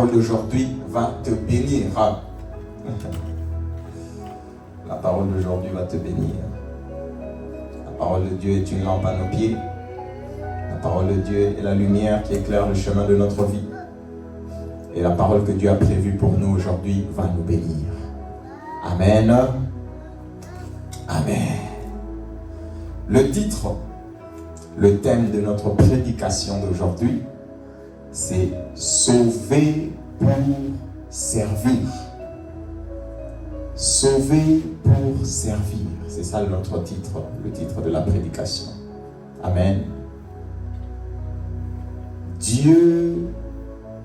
parole d'aujourd'hui va te bénir. La parole d'aujourd'hui va te bénir. La parole de Dieu est une lampe à nos pieds. La parole de Dieu est la lumière qui éclaire le chemin de notre vie. Et la parole que Dieu a prévue pour nous aujourd'hui va nous bénir. Amen. Amen. Le titre, le thème de notre prédication d'aujourd'hui, c'est « Sauver pour servir ». Sauver pour servir. C'est ça notre titre, le titre de la prédication. Amen. Dieu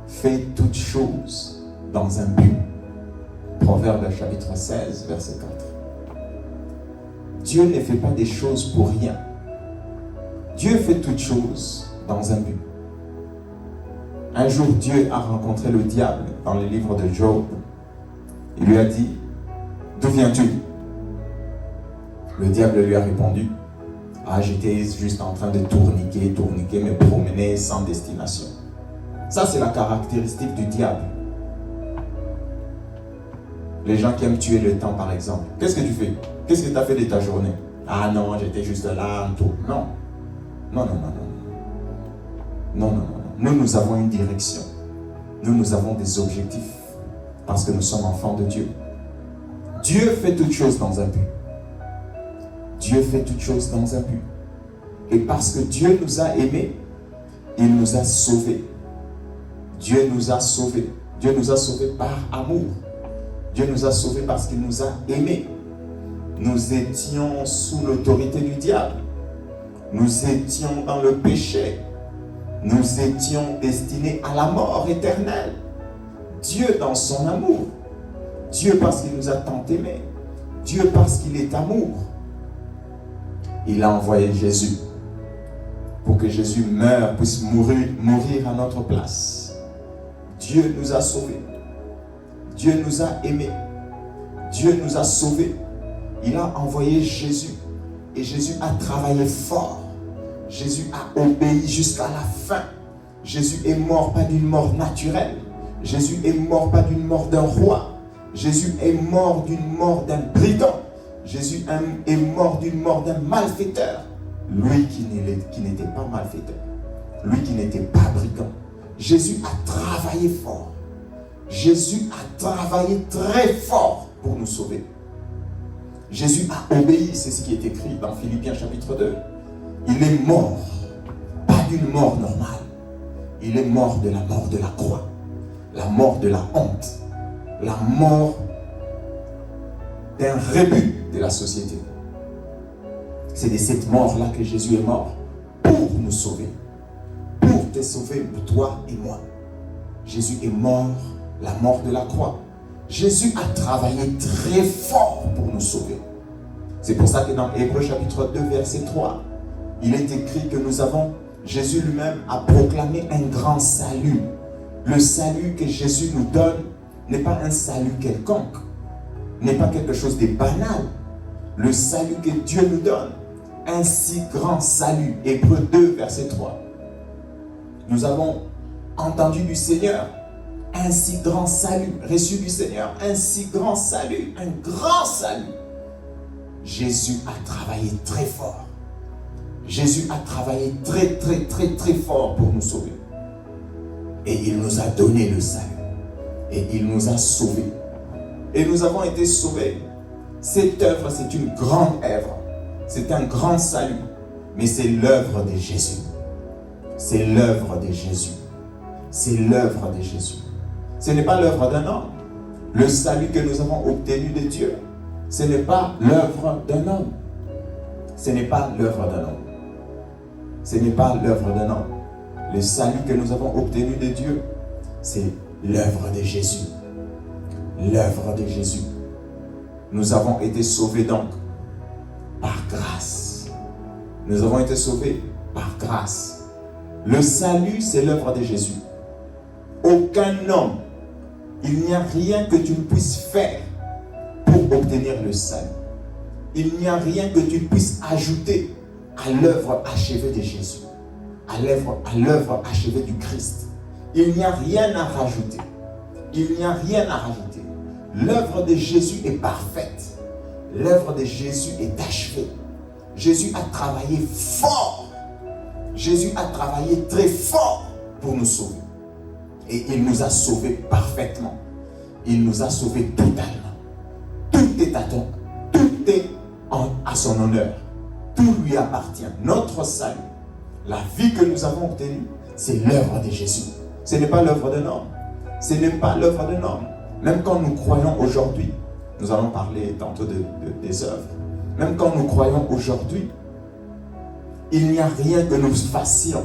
fait toutes choses dans un but. Proverbe chapitre 16, verset 4. Dieu ne fait pas des choses pour rien. Dieu fait toutes choses dans un but. Un jour, Dieu a rencontré le diable dans le livre de Job. Il lui a dit, « D'où viens-tu » Le diable lui a répondu, « Ah, j'étais juste en train de tourniquer, me promener sans destination. » Ça, c'est la caractéristique du diable. Les gens qui aiment tuer le temps, par exemple. Qu'est-ce que tu fais? Qu'est-ce que tu as fait de ta journée? Ah non, j'étais juste là, tout. Non. Non. Nous avons une direction. Nous avons des objectifs. Parce que nous sommes enfants de Dieu. Dieu fait toutes choses dans un but. Dieu fait toutes choses dans un but. Et parce que Dieu nous a aimés, il nous a sauvés. Dieu nous a sauvés. Dieu nous a sauvés par amour. Dieu nous a sauvés parce qu'il nous a aimés. Nous étions sous l'autorité du diable. Nous étions dans le péché. Nous étions destinés à la mort éternelle. Dieu dans son amour. Dieu parce qu'il nous a tant aimés. Dieu parce qu'il est amour. Il a envoyé Jésus pour que Jésus meure, puisse mourir à notre place. Dieu nous a sauvés. Dieu nous a aimés. Dieu nous a sauvés. Il a envoyé Jésus. Et Jésus a travaillé fort. Jésus a obéi jusqu'à la fin. Jésus est mort pas d'une mort naturelle. Jésus est mort pas d'une mort d'un roi. Jésus est mort d'une mort d'un brigand. Jésus est mort d'une mort d'un malfaiteur. Lui qui n'était pas malfaiteur. Lui qui n'était pas brigand. Jésus a travaillé fort. Jésus a travaillé très fort pour nous sauver. Jésus a obéi, c'est ce qui est écrit dans Philippiens chapitre 2. Il est mort, pas d'une mort normale. Il est mort de la croix, la mort de la honte, la mort d'un rebut de la société. C'est de cette mort-là que Jésus est mort pour nous sauver, pour te sauver, toi et moi. Jésus est mort, la mort de la croix. Jésus a travaillé très fort pour nous sauver. C'est pour ça que dans Hébreux chapitre 2, verset 3, il est écrit que Jésus lui-même a proclamé un grand salut. Le salut que Jésus nous donne n'est pas un salut quelconque, n'est pas quelque chose de banal. Le salut que Dieu nous donne, un si grand salut. Hébreux 2, verset 3. Nous avons entendu du Seigneur un si grand salut, reçu du Seigneur un si grand salut, un grand salut. Jésus a travaillé très fort. Jésus a travaillé très fort pour nous sauver. Et il nous a donné le salut. Et il nous a sauvés. Et nous avons été sauvés. Cette œuvre, c'est une grande œuvre. C'est un grand salut. Mais c'est l'œuvre de Jésus. C'est l'œuvre de Jésus. C'est l'œuvre de Jésus. Ce n'est pas l'œuvre d'un homme. Le salut que nous avons obtenu de Dieu, ce n'est pas l'œuvre d'un homme. Ce n'est pas l'œuvre d'un homme. Ce n'est pas l'œuvre d'un homme. Le salut que nous avons obtenu de Dieu, c'est l'œuvre de Jésus. L'œuvre de Jésus. Nous avons été sauvés donc par grâce. Nous avons été sauvés par grâce. Le salut, c'est l'œuvre de Jésus. Aucun homme, il n'y a rien que tu ne puisses faire pour obtenir le salut. Il n'y a rien que tu puisses ajouter à l'œuvre achevée de Jésus, à l'œuvre achevée du Christ. Il n'y a rien à rajouter. Il n'y a rien à rajouter. L'œuvre de Jésus est parfaite. L'œuvre de Jésus est achevée. Jésus a travaillé fort. Jésus a travaillé très fort pour nous sauver. Et il nous a sauvés parfaitement. Il nous a sauvés totalement. Tout est à son honneur. Tout lui appartient. Notre salut, la vie que nous avons obtenue, c'est l'œuvre de Jésus. Ce n'est pas l'œuvre d'un homme. Ce n'est pas l'œuvre d'un homme. Même quand nous croyons aujourd'hui, nous allons parler tantôt des œuvres. Même quand nous croyons aujourd'hui, il n'y a rien que nous fassions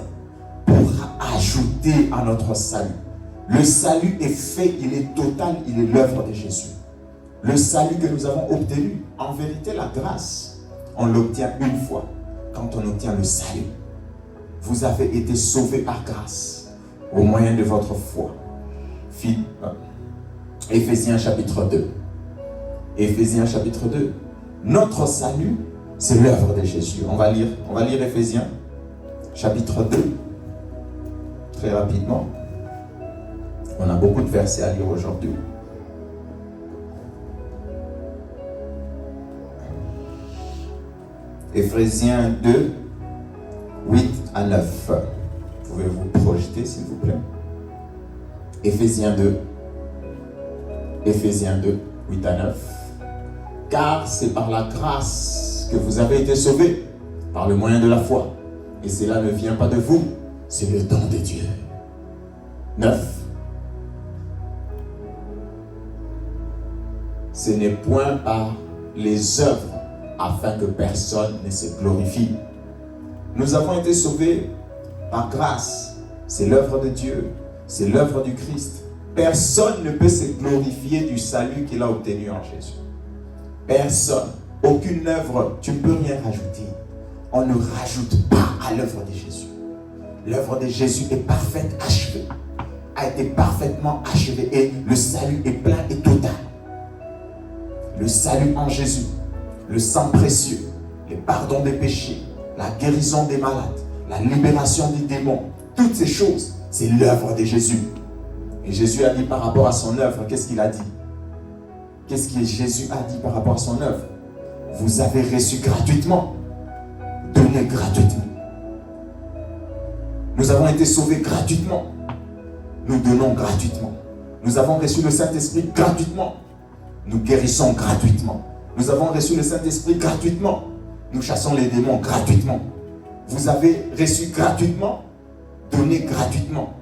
pour ajouter à notre salut. Le salut est fait, il est total, il est l'œuvre de Jésus. Le salut que nous avons obtenu, en vérité, la grâce, on l'obtient une fois, quand on obtient le salut. Vous avez été sauvés par grâce, au moyen de votre foi. Éphésiens chapitre 2. Éphésiens chapitre 2. Notre salut, c'est l'œuvre de Jésus. On va lire Éphésiens chapitre 2. Très rapidement. On a beaucoup de versets à lire aujourd'hui. Éphésiens 2, 8 à 9. Pouvez vous projeter, s'il vous plaît. Éphésiens 2, 8 à 9. Car c'est par la grâce que vous avez été sauvés, par le moyen de la foi. Et cela ne vient pas de vous, c'est le don de Dieu. 9. Ce n'est point par les œuvres afin que personne ne se glorifie. Nous avons été sauvés par grâce. C'est l'œuvre de Dieu. C'est l'œuvre du Christ. Personne ne peut se glorifier du salut qu'il a obtenu en Jésus. Personne. Aucune œuvre. Tu ne peux rien rajouter. On ne rajoute pas à l'œuvre de Jésus. L'œuvre de Jésus est parfaite, achevée. A été parfaitement achevée. Et le salut est plein et total. Le salut en Jésus, le sang précieux, le pardon des péchés, la guérison des malades, la libération des démons, toutes ces choses, c'est l'œuvre de Jésus. Et Jésus a dit par rapport à son œuvre, qu'est-ce qu'il a dit? Qu'est-ce que Jésus a dit par rapport à son œuvre? Vous avez reçu gratuitement, donné gratuitement. Nous avons été sauvés gratuitement, nous donnons gratuitement. Nous avons reçu le Saint-Esprit gratuitement. Nous guérissons gratuitement. Nous avons reçu le Saint-Esprit gratuitement. Nous chassons les démons gratuitement. Vous avez reçu gratuitement, donné gratuitement.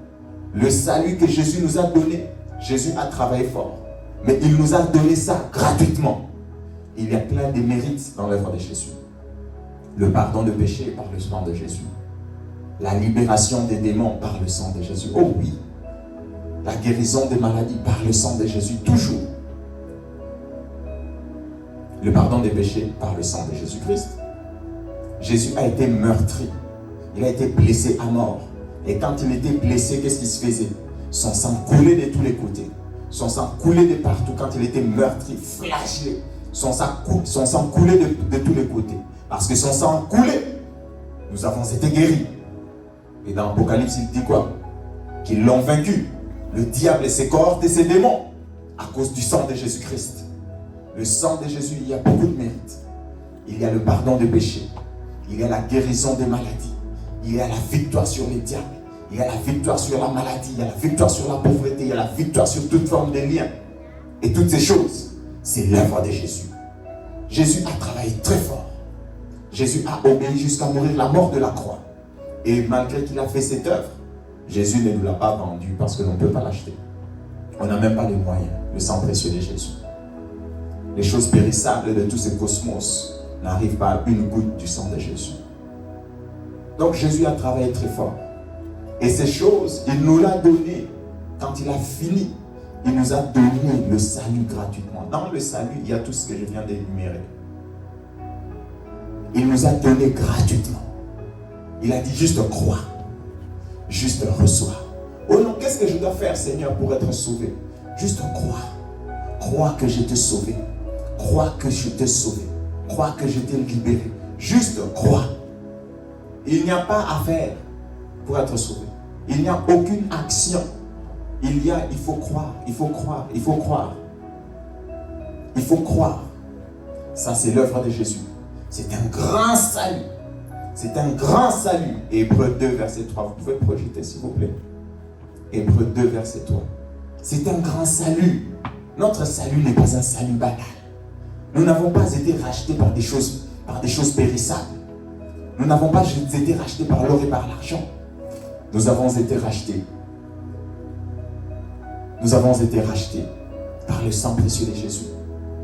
Le salut que Jésus nous a donné, Jésus a travaillé fort. Mais il nous a donné ça gratuitement. Il y a plein de mérites dans l'œuvre de Jésus. Le pardon de péché par le sang de Jésus. La libération des démons par le sang de Jésus. Oh oui. La guérison des maladies par le sang de Jésus, toujours. Le pardon des péchés par le sang de Jésus-Christ. Jésus a été meurtri. Il a été blessé à mort. Et quand il était blessé, qu'est-ce qui se faisait? Son sang coulait de tous les côtés. Son sang coulait de partout. Quand il était meurtri, flagellé, son sang coulait de tous les côtés. Parce que son sang coulait, nous avons été guéris. Et dans l'Apocalypse, il dit quoi? Qu'ils l'ont vaincu. Le diable et ses cohortes et ses démons à cause du sang de Jésus-Christ. Le sang de Jésus, il y a beaucoup de mérites. Il y a le pardon des péchés. Il y a la guérison des maladies. Il y a la victoire sur les diables. Il y a la victoire sur la maladie. Il y a la victoire sur la pauvreté. Il y a la victoire sur toute forme de lien. Et toutes ces choses, c'est l'œuvre de Jésus. Jésus a travaillé très fort. Jésus a obéi jusqu'à mourir la mort de la croix. Et malgré qu'il a fait cette œuvre, Jésus ne nous l'a pas vendu parce que l'on ne peut pas l'acheter. On n'a même pas les moyens. Le sang précieux de Jésus. Les choses périssables de tous ces cosmos n'arrivent pas à une goutte du sang de Jésus. Donc Jésus a travaillé très fort. Et ces choses, il nous l'a donné. Quand il a fini, il nous a donné le salut gratuitement. Dans le salut, il y a tout ce que je viens d'énumérer. Il nous a donné gratuitement. Il a dit juste crois. Juste reçois. Oh non, qu'est-ce que je dois faire, Seigneur, pour être sauvé? Juste crois. Crois que je t'ai sauvé. Crois que je t'ai sauvé. Crois que je t'ai libéré. Juste crois. Il n'y a pas à faire pour être sauvé. Il n'y a aucune action il faut croire, il faut croire, il faut croire. Il faut croire. Ça, c'est l'œuvre de Jésus. C'est un grand salut. C'est un grand salut. Hébreux 2, verset 3. Vous pouvez projeter, s'il vous plaît. Hébreux 2, verset 3. C'est un grand salut. Notre salut n'est pas un salut banal. Nous n'avons pas été rachetés par des choses périssables. Nous n'avons pas été rachetés par l'or et par l'argent. Nous avons été rachetés. Nous avons été rachetés par le sang précieux de Jésus.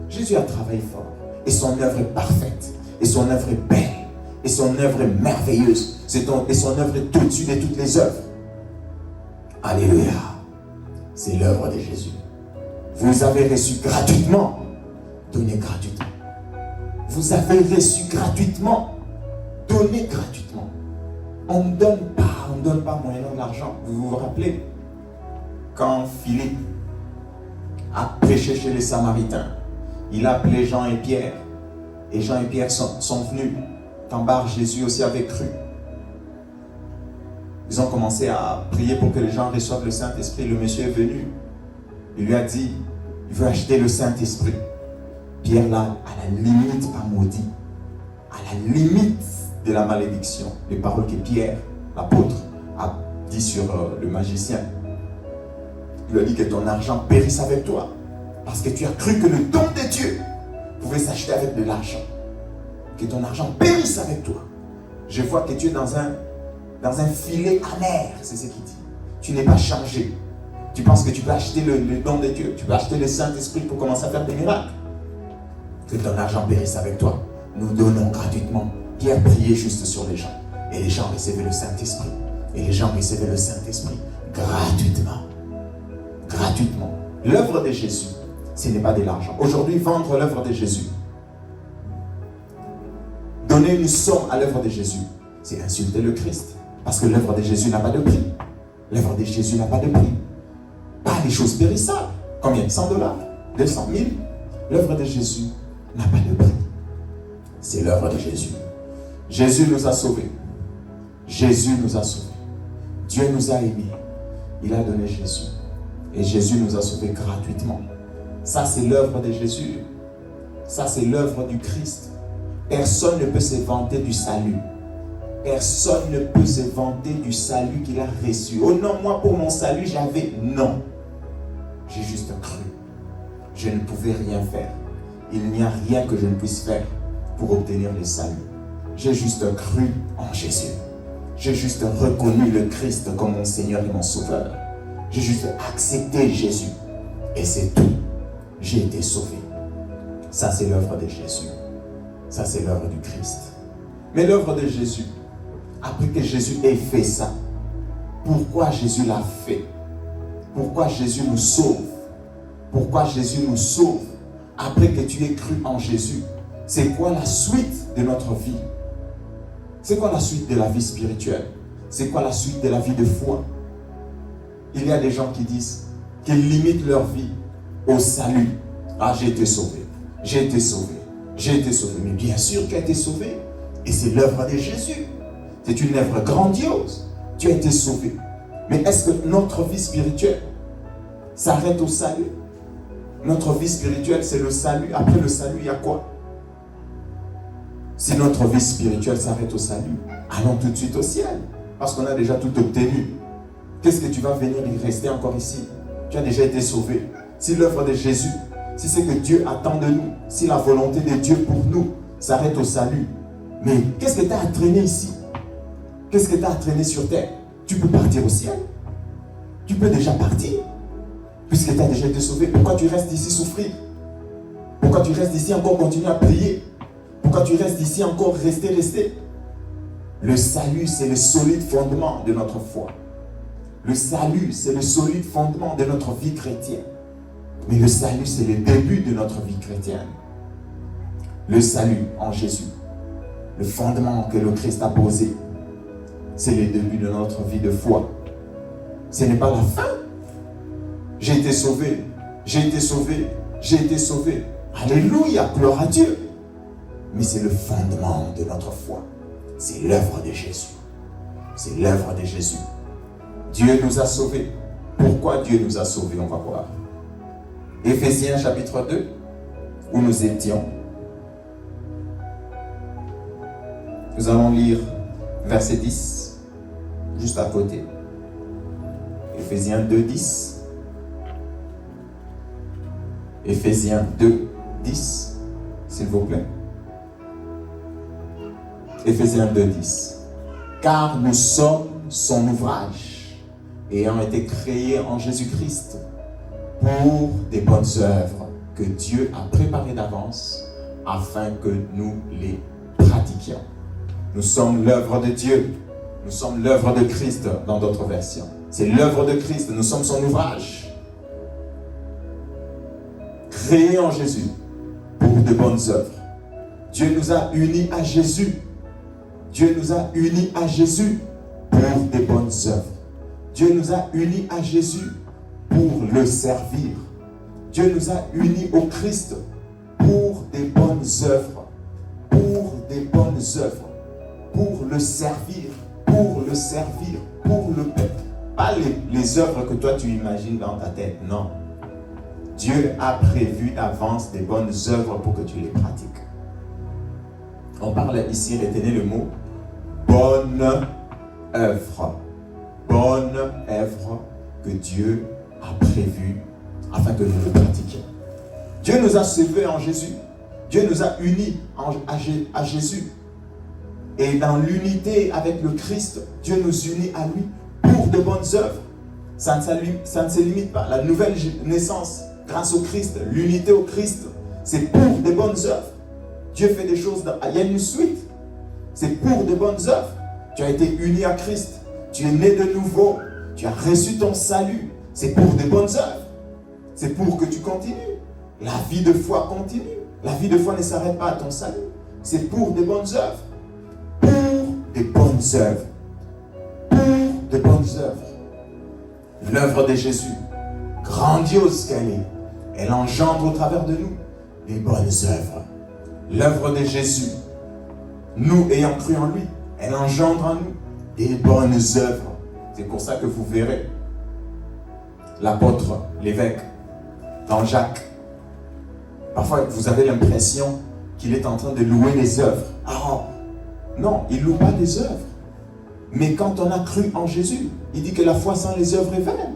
Jésus a travaillé fort. Et son œuvre est parfaite. Et son œuvre est belle. Et son œuvre est merveilleuse. Et son œuvre est au-dessus de toutes les œuvres. Alléluia. C'est l'œuvre de Jésus. Vous avez reçu gratuitement. Donnez gratuitement. Vous avez reçu gratuitement. Donnez gratuitement. On ne donne pas moyennant de l'argent. Vous vous rappelez quand Philippe a prêché chez les Samaritains, il a appelé Jean et Pierre. Et Jean et Pierre sont venus. Quand Jésus aussi avait cru. Ils ont commencé à prier pour que les gens reçoivent le Saint-Esprit. Le monsieur est venu. Il lui a dit, il veut acheter le Saint-Esprit. Pierre là, à la limite, pas maudit. À la limite de la malédiction. Les paroles que Pierre, l'apôtre, a dit sur le magicien. Il lui a dit que ton argent périsse avec toi. Parce que tu as cru que le don de Dieu pouvait s'acheter avec de l'argent. Que ton argent périsse avec toi. Je vois que tu es dans un filet amer, c'est ce qu'il dit. Tu n'es pas changé. Tu penses que tu peux acheter le don de Dieu. Tu peux acheter le Saint-Esprit pour commencer à faire des miracles. Que ton argent périsse avec toi. Nous donnons gratuitement. Pierre priait juste sur les gens. Et les gens recevaient le Saint-Esprit. Et les gens recevaient le Saint-Esprit gratuitement. Gratuitement. L'œuvre de Jésus, ce n'est pas de l'argent. Aujourd'hui, vendre l'œuvre de Jésus, donner une somme à l'œuvre de Jésus, c'est insulter le Christ. Parce que l'œuvre de Jésus n'a pas de prix. L'œuvre de Jésus n'a pas de prix. Pas les choses périssables. Combien? 100 $, 200 000. L'œuvre de Jésus n'a pas de prix. C'est l'œuvre de Jésus. Jésus nous a sauvés. Jésus nous a sauvés. Dieu nous a aimés. Il a donné Jésus. Et Jésus nous a sauvés gratuitement. Ça, c'est l'œuvre de Jésus. Ça, c'est l'œuvre du Christ. Personne ne peut se vanter du salut. Personne ne peut se vanter du salut qu'il a reçu. Oh non, moi pour mon salut, j'avais... Non. J'ai juste cru. Je ne pouvais rien faire. Il n'y a rien que je ne puisse faire pour obtenir le salut. J'ai juste cru en Jésus. J'ai juste reconnu le Christ comme mon Seigneur et mon Sauveur. J'ai juste accepté Jésus. Et c'est tout. J'ai été sauvé. Ça, c'est l'œuvre de Jésus. Ça, c'est l'œuvre du Christ. Mais l'œuvre de Jésus, après que Jésus ait fait ça, pourquoi Jésus l'a fait? Pourquoi Jésus nous sauve? Pourquoi Jésus nous sauve? Après que tu aies cru en Jésus, c'est quoi la suite de notre vie? C'est quoi la suite de la vie spirituelle? C'est quoi la suite de la vie de foi? Il y a des gens qui disent qu'ils limitent leur vie au salut. Ah, j'ai été sauvé. J'ai été sauvé. J'ai été sauvé. Mais bien sûr, tu as été sauvé. Et c'est l'œuvre de Jésus. C'est une œuvre grandiose. Tu as été sauvé. Mais est-ce que notre vie spirituelle s'arrête au salut? Notre vie spirituelle, c'est le salut. Après le salut, il y a quoi? Si notre vie spirituelle s'arrête au salut, allons tout de suite au ciel. Parce qu'on a déjà tout obtenu. Qu'est-ce que tu vas venir y rester encore ici? Tu as déjà été sauvé. Si l'œuvre de Jésus, si c'est que Dieu attend de nous, si la volonté de Dieu pour nous s'arrête au salut, mais qu'est-ce que tu as à traîner ici? Qu'est-ce que tu as à traîner sur terre? Tu peux partir au ciel. Tu peux déjà partir. Puisque tu as déjà été sauvé. Pourquoi tu restes ici souffrir? Pourquoi tu restes ici encore continuer à prier? Pourquoi tu restes ici encore rester? Le salut, c'est le solide fondement de notre foi. Le salut, c'est le solide fondement de notre vie chrétienne. Mais le salut, c'est le début de notre vie chrétienne. Le salut en Jésus, le fondement que le Christ a posé, c'est le début de notre vie de foi. Ce n'est pas la fin. J'ai été sauvé, j'ai été sauvé, j'ai été sauvé. Alléluia, gloire à Dieu. Mais c'est le fondement de notre foi. C'est l'œuvre de Jésus. C'est l'œuvre de Jésus. Dieu nous a sauvés. Pourquoi Dieu nous a sauvés, on va voir. Éphésiens chapitre 2, où nous étions. Nous allons lire verset 10, juste à côté. Éphésiens 2, 10. Éphésiens 2, 10, s'il vous plaît. Éphésiens 2, 10. Car nous sommes son ouvrage, ayant été créés en Jésus-Christ pour des bonnes œuvres que Dieu a préparées d'avance afin que nous les pratiquions. Nous sommes l'œuvre de Dieu. Nous sommes l'œuvre de Christ dans d'autres versions. C'est l'œuvre de Christ. Nous sommes son ouvrage. Créé en Jésus pour de bonnes œuvres. Dieu nous a unis à Jésus. Dieu nous a unis à Jésus pour des bonnes œuvres. Dieu nous a unis à Jésus pour le servir. Dieu nous a unis au Christ pour des bonnes œuvres. Pour des bonnes œuvres. Pour le servir. Pour le servir. Pour le peuple. Pas les œuvres que toi tu imagines dans ta tête. Non. Dieu a prévu d'avance des bonnes œuvres pour que tu les pratiques. On parle ici, retenez le mot, bonne œuvre. Bonne œuvre que Dieu a prévue afin que nous le pratiquions. Dieu nous a sauvés en Jésus. Dieu nous a unis à Jésus. Et dans l'unité avec le Christ, Dieu nous unit à lui pour de bonnes œuvres. Ça ne se limite pas. La nouvelle naissance, grâce au Christ, l'unité au Christ, c'est pour de bonnes œuvres. Dieu fait des choses, il y a une suite. C'est pour de bonnes œuvres. Tu as été uni à Christ. Tu es né de nouveau. Tu as reçu ton salut. C'est pour de bonnes œuvres. C'est pour que tu continues. La vie de foi continue. La vie de foi ne s'arrête pas à ton salut. C'est pour de bonnes œuvres. Pour de bonnes œuvres. Pour de bonnes œuvres. L'œuvre de Jésus, grandiose qu'elle est, elle engendre au travers de nous des bonnes œuvres. L'œuvre de Jésus, nous ayant cru en lui, elle engendre en nous des bonnes œuvres. C'est pour ça que vous verrez l'apôtre, l'évêque, dans Jacques. Parfois, vous avez l'impression qu'il est en train de louer les œuvres. Ah, non, il ne loue pas les œuvres. Mais quand on a cru en Jésus, il dit que la foi sans les œuvres est vaine.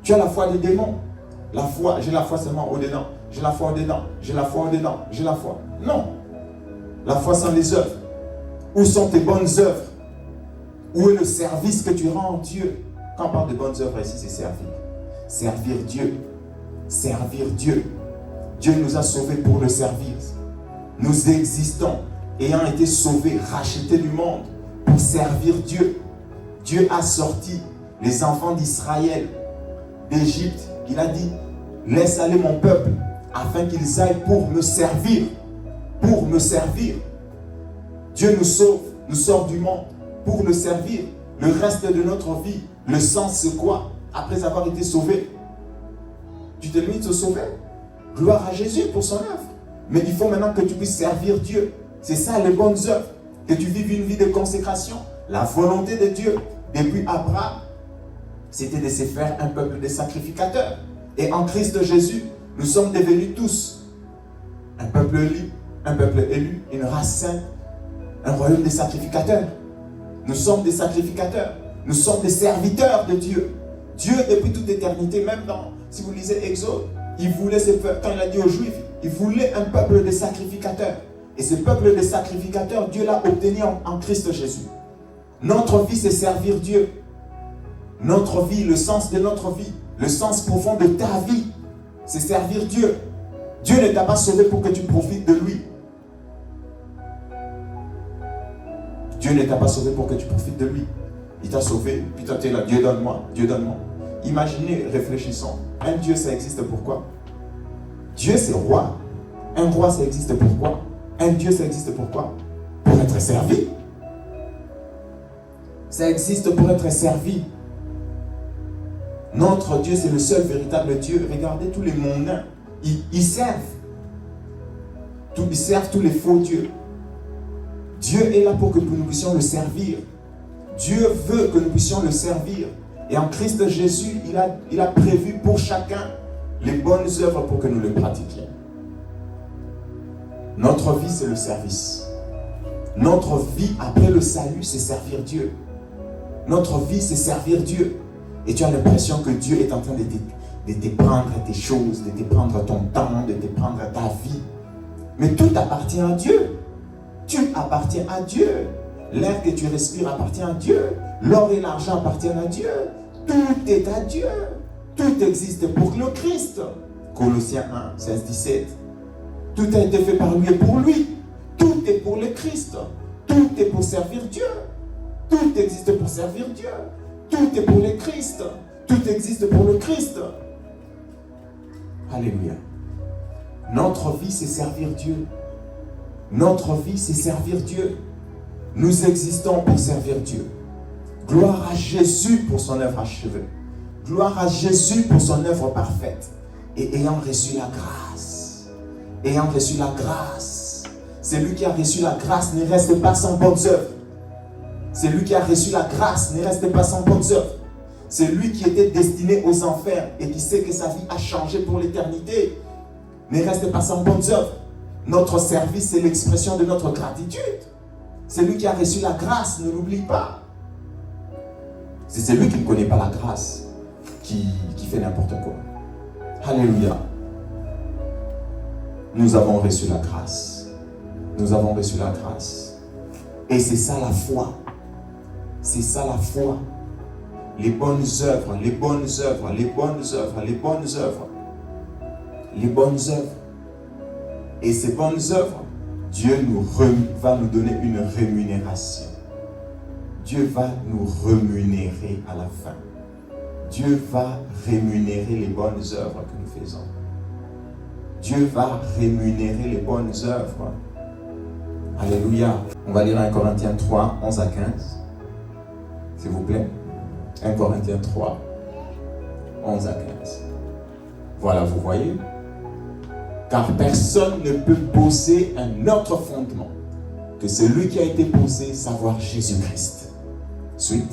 Tu as la foi des démons. La foi, j'ai la foi seulement au-dedans. J'ai la foi au-dedans. J'ai la foi au-dedans. J'ai la foi. Non. La foi sans les œuvres. Où sont tes bonnes œuvres? Où est le service que tu rends à Dieu? Quand on parle de bonnes œuvres ici, c'est servir. Servir Dieu. Servir Dieu. Dieu nous a sauvés pour le servir. Nous existons, ayant été sauvés, rachetés du monde, pour servir Dieu. Dieu a sorti les enfants d'Israël d'Égypte. Il a dit, laisse aller mon peuple, afin qu'ils aillent pour me servir. Pour me servir. Dieu nous sauve, nous sort du monde pour le servir. Le reste de notre vie, le sens c'est quoi? Après avoir été sauvé, tu te limites au sauver. Gloire à Jésus pour son œuvre. Mais il faut maintenant que tu puisses servir Dieu. C'est ça les bonnes œuvres. Que tu vives une vie de consécration. La volonté de Dieu, depuis Abraham, c'était de se faire un peuple de sacrificateurs. Et en Christ Jésus, nous sommes devenus tous un peuple élu, une race sainte, un royaume de sacrificateurs. Nous sommes des sacrificateurs. Nous sommes des serviteurs de Dieu. Dieu, depuis toute éternité, même si vous lisez Exode, il voulait ce peuple, quand il a dit aux Juifs, il voulait un peuple de sacrificateurs. Et ce peuple de sacrificateurs, Dieu l'a obtenu en Christ Jésus. Notre vie, c'est servir Dieu. Notre vie, le sens de notre vie, le sens profond de ta vie, c'est servir Dieu. Dieu ne t'a pas sauvé pour que tu profites de lui. Dieu ne t'a pas sauvé pour que tu profites de lui. Il t'a sauvé, puis toi tu es là, Dieu donne-moi, Dieu donne-moi. Imaginez, réfléchissons. Un Dieu, ça existe pourquoi? Dieu, c'est roi. Un roi, ça existe pourquoi? Un Dieu, ça existe pourquoi? Pour être servi. Ça existe pour être servi. Notre Dieu, c'est le seul véritable Dieu. Regardez tous les mondains. Ils servent. Ils servent tous les faux dieux. Dieu est là pour que nous puissions le servir. Dieu veut que nous puissions le servir. Et en Christ Jésus, il a prévu pour chacun les bonnes œuvres pour que nous les pratiquions. Notre vie, c'est le service. Notre vie après le salut, c'est servir Dieu. Notre vie, c'est servir Dieu. Et tu as l'impression que Dieu est en train de te prendre tes choses, de te prendre ton temps, de te prendre ta vie. Mais tout appartient à Dieu. Tu appartiens à Dieu. L'air que tu respires appartient à Dieu. L'or et l'argent appartiennent à Dieu. Tout est à Dieu. Tout existe pour le Christ. Colossiens 1, 16, 17. Tout a été fait par lui et pour lui. Tout est pour le Christ. Tout est pour servir Dieu. Tout existe pour servir Dieu. Tout est pour le Christ. Tout existe pour le Christ. Alléluia. Notre vie, c'est servir Dieu. Notre vie, c'est servir Dieu. Nous existons pour servir Dieu. Gloire à Jésus pour son œuvre achevée. Gloire à Jésus pour son œuvre parfaite. Et ayant reçu la grâce. Ayant reçu la grâce. Celui qui a reçu la grâce ne reste pas sans bonnes œuvres. Celui qui a reçu la grâce ne reste pas sans bonnes œuvres. Celui qui était destiné aux enfers et qui sait que sa vie a changé pour l'éternité ne reste pas sans bonnes œuvres. Notre service, c'est l'expression de notre gratitude. Celui qui a reçu la grâce, ne l'oublie pas. C'est celui qui ne connaît pas la grâce qui fait n'importe quoi. Alléluia. Nous avons reçu la grâce. Nous avons reçu la grâce. Et c'est ça la foi. C'est ça la foi. Les bonnes œuvres, les bonnes œuvres, les bonnes œuvres, les bonnes œuvres. Les bonnes œuvres. Et ces bonnes œuvres, Dieu va nous donner une rémunération. Dieu va nous rémunérer à la fin. Dieu va rémunérer les bonnes œuvres que nous faisons. Dieu va rémunérer les bonnes œuvres. Alléluia. On va lire 1 Corinthiens 3, 11 à 15. S'il vous plaît. 1 Corinthiens 3, 11 à 15. Voilà, vous voyez. Car personne ne peut poser un autre fondement que celui qui a été posé, savoir Jésus-Christ. Suite.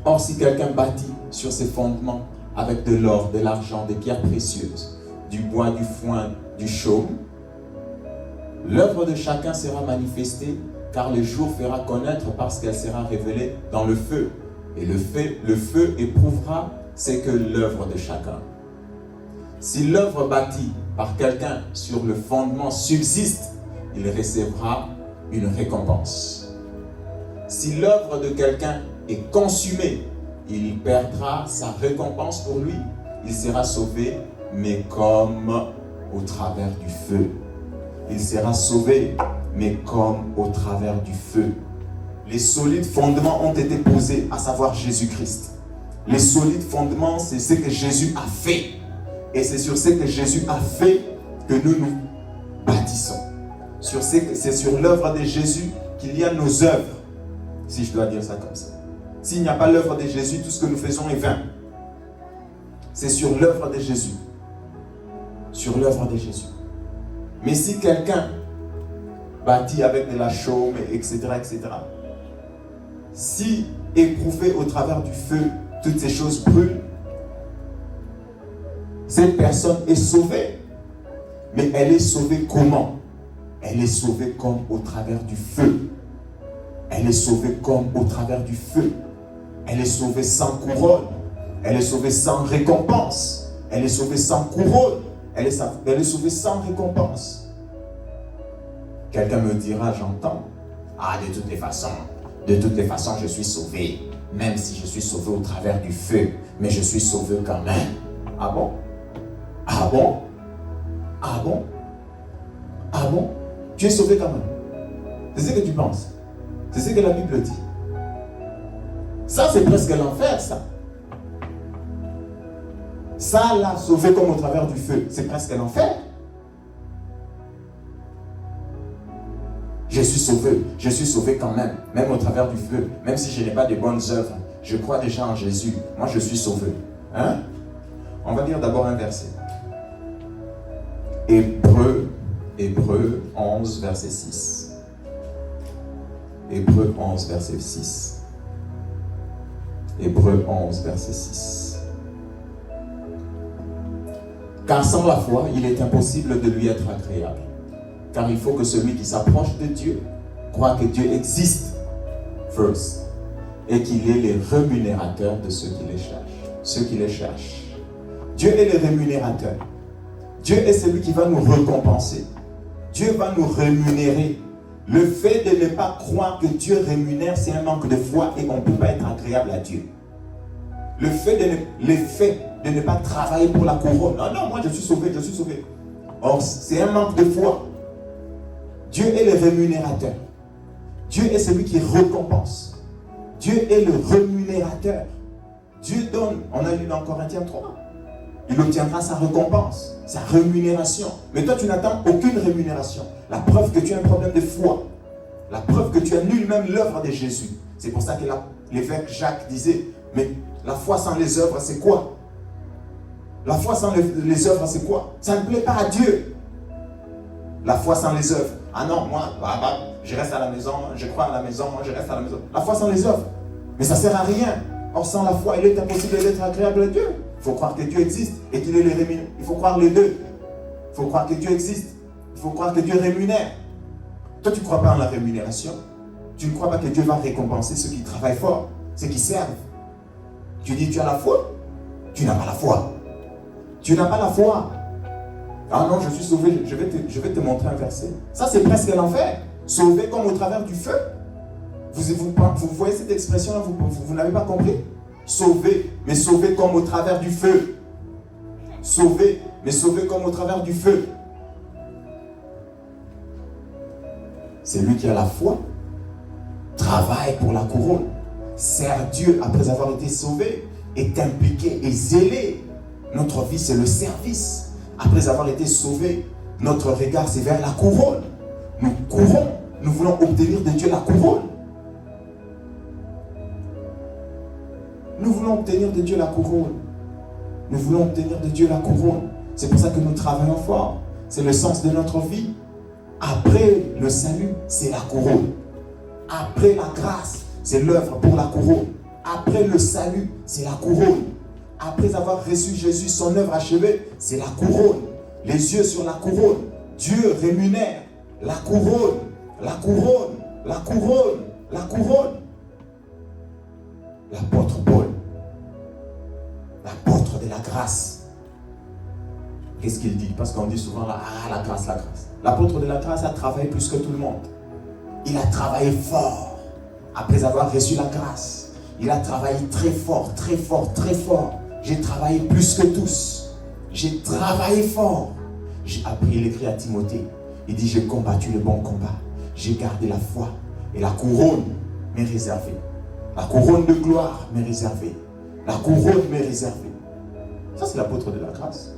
Or, si quelqu'un bâtit sur ses fondements avec de l'or, de l'argent, des pierres précieuses, du bois, du foin, du chaume, l'œuvre de chacun sera manifestée, car le jour fera connaître parce qu'elle sera révélée dans le feu. Et le feu éprouvera ce que l'œuvre de chacun. Si l'œuvre bâtie par quelqu'un sur le fondement subsiste, il recevra une récompense. Si l'œuvre de quelqu'un est consumée, il perdra sa récompense pour lui. Il sera sauvé, mais comme au travers du feu. Il sera sauvé, mais comme au travers du feu. Les solides fondements ont été posés, à savoir Jésus-Christ. Les solides fondements, c'est ce que Jésus a fait. Et c'est sur ce que Jésus a fait que nous nous bâtissons. C'est sur l'œuvre de Jésus qu'il y a nos œuvres, si je dois dire ça comme ça. S'il n'y a pas l'œuvre de Jésus, tout ce que nous faisons est vain. C'est sur l'œuvre de Jésus. Sur l'œuvre de Jésus. Mais si quelqu'un bâtit avec de la chaume, etc., si éprouvé au travers du feu, toutes ces choses brûlent, cette personne est sauvée. Mais elle est sauvée comment? Elle est sauvée comme au travers du feu. Elle est sauvée comme au travers du feu. Elle est sauvée sans couronne. Elle est sauvée sans récompense. Elle est sauvée sans couronne. Elle est sauvée sans récompense. Quelqu'un me dira, j'entends. Ah, de toutes les façons, je suis sauvé. Même si je suis sauvé au travers du feu. Mais je suis sauvé quand même. Ah bon? Ah bon? Ah bon? Ah bon? Tu es sauvé quand même. C'est ce que tu penses. C'est ce que la Bible dit. Ça, c'est presque l'enfer, ça. Ça, là, sauvé comme au travers du feu, c'est presque l'enfer. Je suis sauvé quand même au travers du feu. Même si je n'ai pas de bonnes œuvres, je crois déjà en Jésus. Moi, je suis sauvé. Hein? On va lire d'abord un verset. Hébreux 11, verset 6. Hébreux 11, verset 6. Hébreux 11, verset 6. Car sans la foi, il est impossible de lui être agréable. Car il faut que celui qui s'approche de Dieu croit que Dieu existe, first, et qu'il est le rémunérateur de ceux qui les cherchent. Ceux qui les cherchent. Dieu est le rémunérateur. Dieu est celui qui va nous récompenser. Dieu va nous rémunérer. Le fait de ne pas croire que Dieu rémunère, c'est un manque de foi et on ne peut pas être agréable à Dieu. Le fait de ne pas travailler pour la couronne. Non, non, moi je suis sauvé, je suis sauvé. Or, c'est un manque de foi. Dieu est le rémunérateur. Dieu est celui qui récompense. Dieu est le rémunérateur. Dieu donne, on a lu dans Corinthiens 3. Il obtiendra sa récompense, sa rémunération. Mais toi, tu n'attends aucune rémunération. La preuve que tu as un problème de foi. La preuve que tu annules même l'œuvre de Jésus. C'est pour ça que l'évêque Jacques disait, mais la foi sans les œuvres, c'est quoi? La foi sans les œuvres, c'est quoi? Ça ne plaît pas à Dieu. La foi sans les œuvres. Ah non, moi, je reste à la maison, je crois à la maison, moi je reste à la maison. La foi sans les œuvres. Mais ça ne sert à rien. Or, sans la foi, il est impossible d'être agréable à Dieu. Il faut croire que Dieu existe et qu'il est le rémunère. Il faut croire les deux. Il faut croire que Dieu existe. Il faut croire que Dieu rémunère. Toi, tu ne crois pas en la rémunération. Tu ne crois pas que Dieu va récompenser ceux qui travaillent fort, ceux qui servent. Tu dis, tu as la foi? Tu n'as pas la foi. Tu n'as pas la foi. Ah non, je suis sauvé. Je vais te montrer un verset. Ça, c'est presque l'enfer. Sauvé comme au travers du feu. Vous voyez cette expression-là, vous n'avez pas compris? Sauvé, mais sauvé comme au travers du feu. Sauvé, mais sauvé comme au travers du feu. C'est lui qui a la foi, travaille pour la couronne, sert Dieu après avoir été sauvé, est impliqué et zélé. Notre vie, c'est le service. Après avoir été sauvé, notre regard, c'est vers la couronne. Nous courons, nous voulons obtenir de Dieu la couronne. Nous voulons obtenir de Dieu la couronne. Nous voulons obtenir de Dieu la couronne. C'est pour ça que nous travaillons fort. C'est le sens de notre vie. Après le salut, c'est la couronne. Après la grâce, c'est l'œuvre pour la couronne. Après le salut, c'est la couronne. Après avoir reçu Jésus, son œuvre achevée, c'est la couronne. Les yeux sur la couronne. Dieu rémunère la couronne, la couronne, la couronne, la couronne. L'apôtre Paul, l'apôtre de la grâce. Qu'est-ce qu'il dit? Parce qu'on dit souvent là, la grâce, la grâce. L'apôtre de la grâce a travaillé plus que tout le monde. Il a travaillé fort après avoir reçu la grâce. Il a travaillé très fort, très fort, très fort. J'ai travaillé plus que tous. J'ai travaillé fort. J'ai appris, il écrit à Timothée. Il dit, j'ai combattu le bon combat. J'ai gardé la foi. Et la couronne m'est réservée. La couronne de gloire m'est réservée. La couronne m'est réservée. Ça, c'est l'apôtre de la grâce.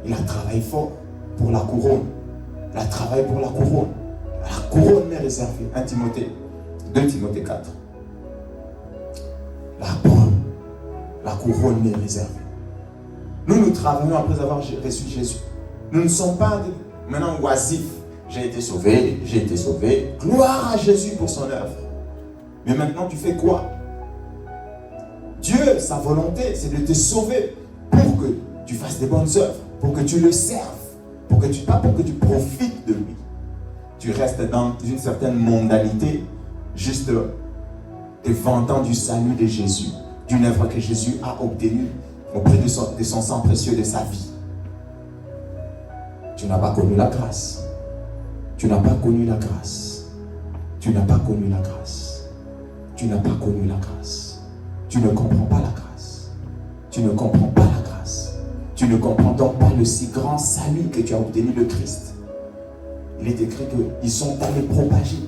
Il a travaillé fort pour la couronne. Il a travaillé pour la couronne. La couronne m'est réservée. 1 Timothée, 2 Timothée 4. La couronne m'est réservée. Nous travaillons après avoir reçu Jésus. Nous ne sommes pas maintenant oisifs. J'ai été sauvé, j'ai été sauvé. Gloire à Jésus pour son œuvre. Mais maintenant, tu fais quoi? Dieu, sa volonté, c'est de te sauver pour que tu fasses des bonnes œuvres, pour que tu le serves, pas pour que tu profites de lui. Tu restes dans une certaine mondanité, juste te vantant du salut de Jésus, d'une œuvre que Jésus a obtenue auprès de son sang précieux de sa vie. Tu n'as pas connu la grâce. Tu n'as pas connu la grâce. Tu n'as pas connu la grâce. Tu n'as pas connu la grâce. Tu ne comprends pas la grâce. Tu ne comprends pas la grâce. Tu ne comprends donc pas le si grand salut que tu as obtenu de Christ. Il est écrit qu'ils sont allés propager.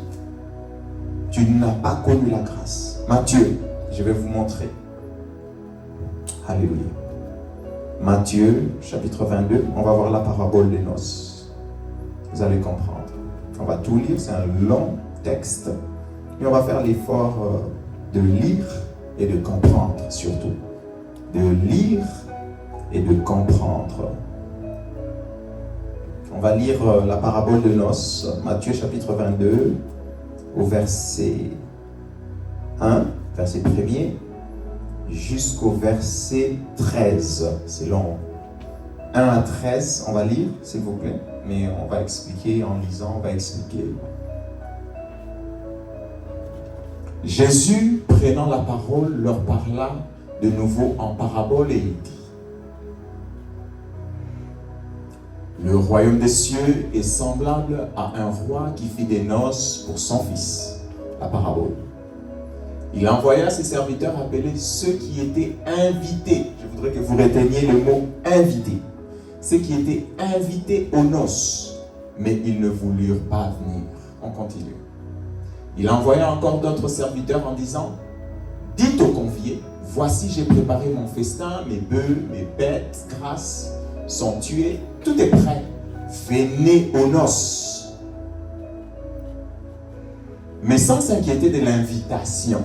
Tu n'as pas connu la grâce. Matthieu, je vais vous montrer. Alléluia. Matthieu, chapitre 22, on va voir la parabole des noces. Vous allez comprendre. On va tout lire, c'est un long texte. Et on va faire l'effort de lire et de comprendre surtout. De lire et de comprendre. On va lire la parabole de noces, Matthieu chapitre 22, au verset 1, verset 1er, jusqu'au verset 13. C'est long. 1 à 13, on va lire, s'il vous plaît. Mais on va expliquer, en lisant, on va expliquer. Jésus, prenant la parole, leur parla de nouveau en parabole et il dit: le royaume des cieux est semblable à un roi qui fit des noces pour son fils. La parabole. Il envoya ses serviteurs appeler ceux qui étaient invités. Je voudrais que vous reteniez le mot invité. Ceux qui étaient invités aux noces, mais ils ne voulurent pas venir. On continue. Il envoya encore d'autres serviteurs en disant: dites aux conviés, voici j'ai préparé mon festin, mes bœufs, mes bêtes grasses sont tués, tout est prêt. Venez aux noces. Mais sans s'inquiéter de l'invitation,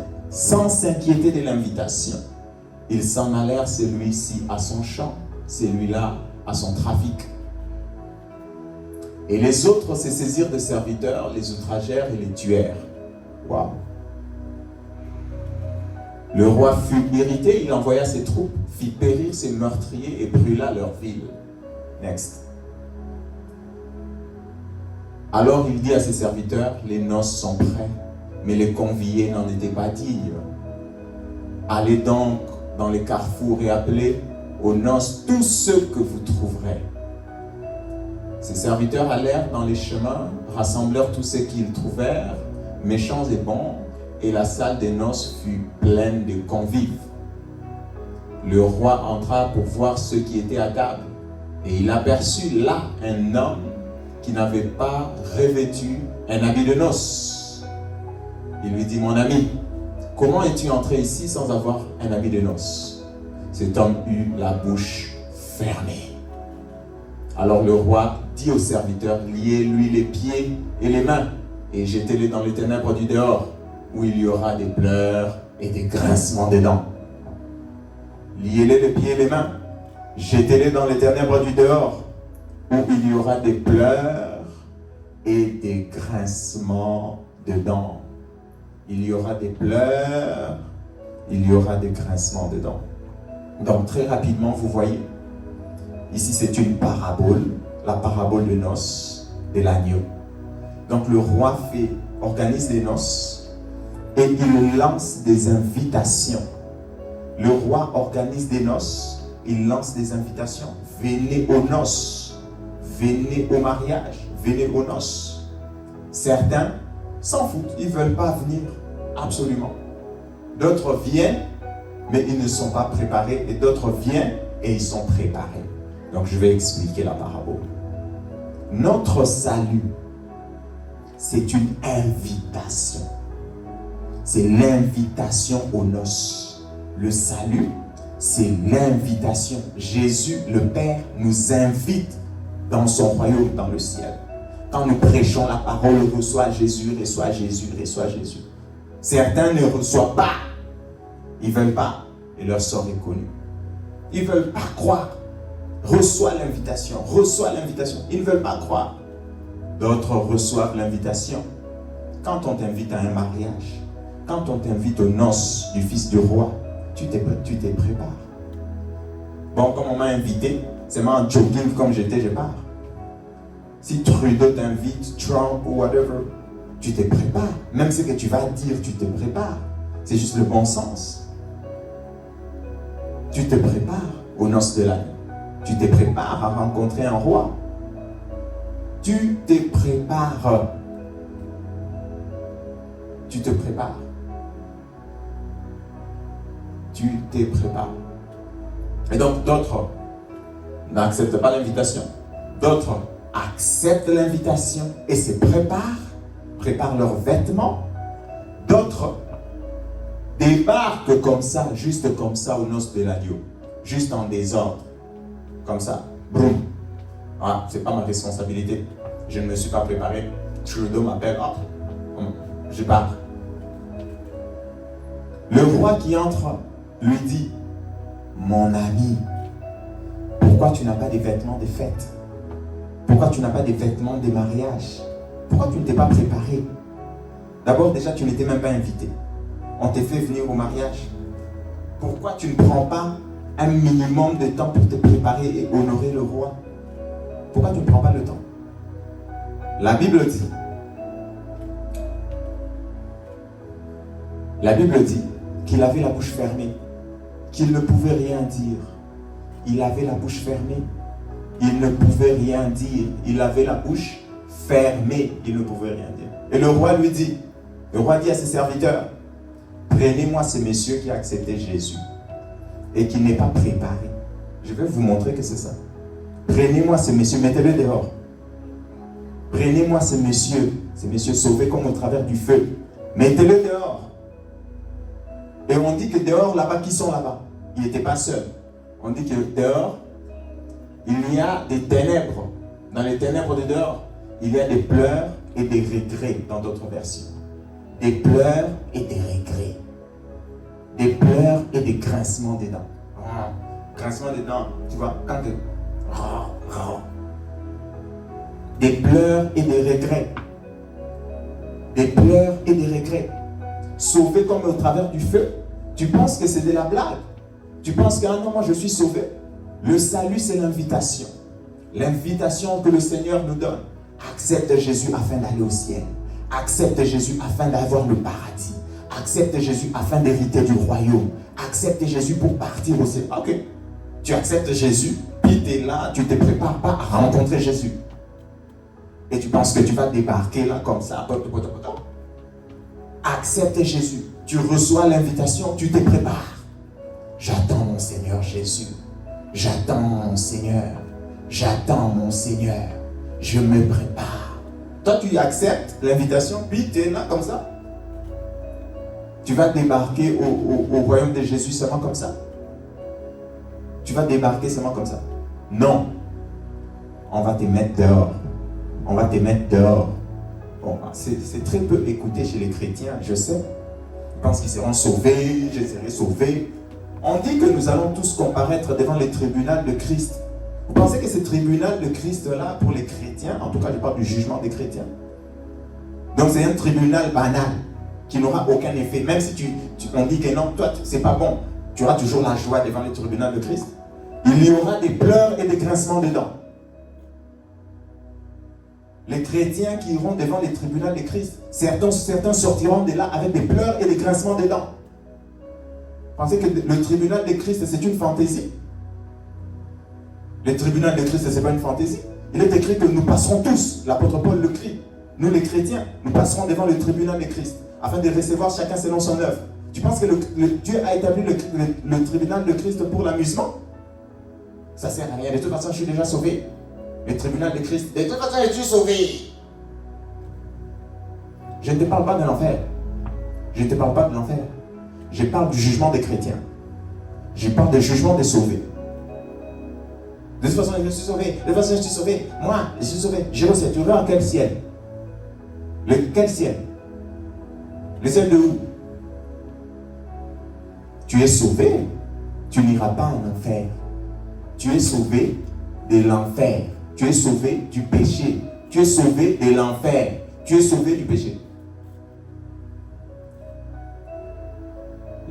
ils s'en allèrent, celui-ci à son champ, celui-là à son trafic. Et les autres se saisirent de serviteurs, les outragèrent et les tuèrent. Waouh! Le roi fut irrité, il envoya ses troupes, fit périr ses meurtriers et brûla leur ville. Next. Alors il dit à ses serviteurs: les noces sont prêtes, mais les conviés n'en étaient pas dignes. Allez donc dans les carrefours et appelez aux noces tous ceux que vous trouverez. Ses serviteurs allèrent dans les chemins, rassemblèrent tous ceux qu'ils trouvèrent, méchants et bons, et la salle des noces fut pleine de convives. Le roi entra pour voir ceux qui étaient à table, et il aperçut là un homme qui n'avait pas revêtu un habit de noces. Il lui dit: mon ami, comment es-tu entré ici sans avoir un habit de noces? Cet homme eut la bouche fermée. Alors le roi dit aux serviteurs: liez-lui les pieds et les mains, et jetez-les dans les ténèbres du dehors, où il y aura des pleurs et des grincements des dents. Liez-les les pieds et les mains, jetez-les dans les ténèbres du dehors, où il y aura des pleurs et des grincements de dents. Il y aura des pleurs, il y aura des grincements de dents. Donc très rapidement, vous voyez, ici c'est une parabole, la parabole de noces de l'agneau. Donc le roi organise des noces et il lance des invitations. Le roi organise des noces, il lance des invitations. Venez aux noces, venez au mariage, venez aux noces. Certains s'en foutent, ils ne veulent pas venir, absolument. D'autres viennent, mais ils ne sont pas préparés, et d'autres viennent et ils sont préparés. Donc je vais expliquer la parabole. Notre salut, c'est une invitation. C'est l'invitation aux noces. Le salut, c'est l'invitation. Jésus, le Père, nous invite dans son royaume, dans le ciel. Quand nous prêchons la parole, reçoit Jésus, reçoit Jésus, reçoit Jésus. Certains ne reçoivent pas. Ils ne veulent pas. Et leur sort est connu. Ils ne veulent pas croire. Reçoit l'invitation. Reçoit l'invitation. Ils ne veulent pas croire. D'autres reçoivent l'invitation. Quand on t'invite à un mariage, quand on t'invite aux noces du fils du roi, tu te prépares. Bon, comme on m'a invité, c'est moi en jogging comme j'étais, je pars. Si Trudeau t'invite, Trump ou whatever, tu te prépares. Même ce que tu vas dire, tu te prépares. C'est juste le bon sens. Tu te prépares aux noces de l'année. Tu te prépares à rencontrer un roi. Tu te prépares. Tu te prépares. Tu te prépares. Et donc d'autres n'acceptent pas l'invitation. D'autres acceptent l'invitation et se préparent leurs vêtements. D'autres débarquent comme ça, juste comme ça aux noces de l'agneau. Juste en désordre. Comme ça. Boum. Ah, c'est pas ma responsabilité. Je ne me suis pas préparé. Trudeau m'appelle. Oh, je pars. Le roi qui entre lui dit: mon ami, pourquoi tu n'as pas des vêtements de fête? Pourquoi tu n'as pas des vêtements de mariage? Pourquoi tu ne t'es pas préparé? D'abord, déjà, tu n'étais même pas invité. On t'a fait venir au mariage. Pourquoi tu ne prends pas un minimum de temps pour te préparer et honorer le roi? Pourquoi tu ne prends pas le temps? La Bible dit qu'il avait la bouche fermée, qu'il ne pouvait rien dire. Il avait la bouche fermée. Il ne pouvait rien dire. Il avait la bouche fermée. Il ne pouvait rien dire. Et le roi dit à ses serviteurs, prenez-moi ce monsieur qui a accepté Jésus et qui n'est pas préparé. Je vais vous montrer que c'est ça. Prenez-moi ce monsieur, mettez-le dehors. Prenez-moi ce monsieur sauvé comme au travers du feu. Mettez-le dehors. Et on dit que dehors, là-bas, qui sont là-bas? Il n'était pas seul. On dit que dehors, il y a des ténèbres. Dans les ténèbres de dehors, il y a des pleurs et des regrets dans d'autres versions. Des pleurs et des regrets. Des pleurs et des grincements des dents. Grincement des dents, tu vois, quand tu... Des pleurs et des regrets. Des pleurs et des regrets. Sauvé comme au travers du feu. Tu penses que c'est de la blague? Tu penses qu'à un moment je suis sauvé? Le salut, c'est l'invitation. L'invitation que le Seigneur nous donne. Accepte Jésus afin d'aller au ciel. Accepte Jésus afin d'avoir le paradis. Accepte Jésus afin d'hériter du royaume. Accepte Jésus pour partir au ciel. Ok. Tu acceptes Jésus, puis tu es là, tu ne te prépares pas à rencontrer Jésus. Et tu penses que tu vas débarquer là comme ça. Accepte Jésus. Tu reçois l'invitation, tu te prépares. J'attends mon Seigneur Jésus. J'attends mon Seigneur. J'attends mon Seigneur. Je me prépare. Toi, tu acceptes l'invitation, puis tu es là comme ça. Tu vas débarquer au royaume de Jésus seulement comme ça. Tu vas débarquer seulement comme ça. Non. On va te mettre dehors. On va te mettre dehors. Bon, c'est très peu écouté chez les chrétiens, je sais. Ils pensent qu'ils seront sauvés, je serai sauvé. On dit que nous allons tous comparaître devant les tribunaux de Christ. Vous pensez que ce tribunal de Christ-là, pour les chrétiens, en tout cas je parle du jugement des chrétiens, donc c'est un tribunal banal, qui n'aura aucun effet. Même si on dit que non, toi, c'est pas bon, tu auras toujours la joie devant les tribunaux de Christ. Il y aura des pleurs et des grincements de dents. Les chrétiens qui iront devant les tribunaux de Christ, certains sortiront de là avec des pleurs et des grincements de dents. Pensez que le tribunal de Christ, c'est une fantaisie? Le tribunal de Christ, ce n'est pas une fantaisie. Il est écrit que nous passerons tous, l'apôtre Paul le crie, nous les chrétiens, nous passerons devant le tribunal de Christ, afin de recevoir chacun selon son œuvre. Tu penses que Dieu a établi le tribunal de Christ pour l'amusement? Ça ne sert à rien. De toute façon, je suis déjà sauvé. Le tribunal de Christ, de toute façon, je suis sauvé. Je ne te parle pas de l'enfer. Je ne te parle pas de l'enfer. Je parle du jugement des chrétiens. Je parle du jugement des sauvés. De toute façon, je suis sauvé. De toute façon, je suis sauvé. Moi, je suis sauvé. Je sais, tu vas à quel ciel? Quel ciel? Le ciel de où? Tu es sauvé. Tu n'iras pas en enfer. Tu es sauvé de l'enfer. Tu es sauvé du péché. Tu es sauvé de l'enfer. Tu es sauvé du péché.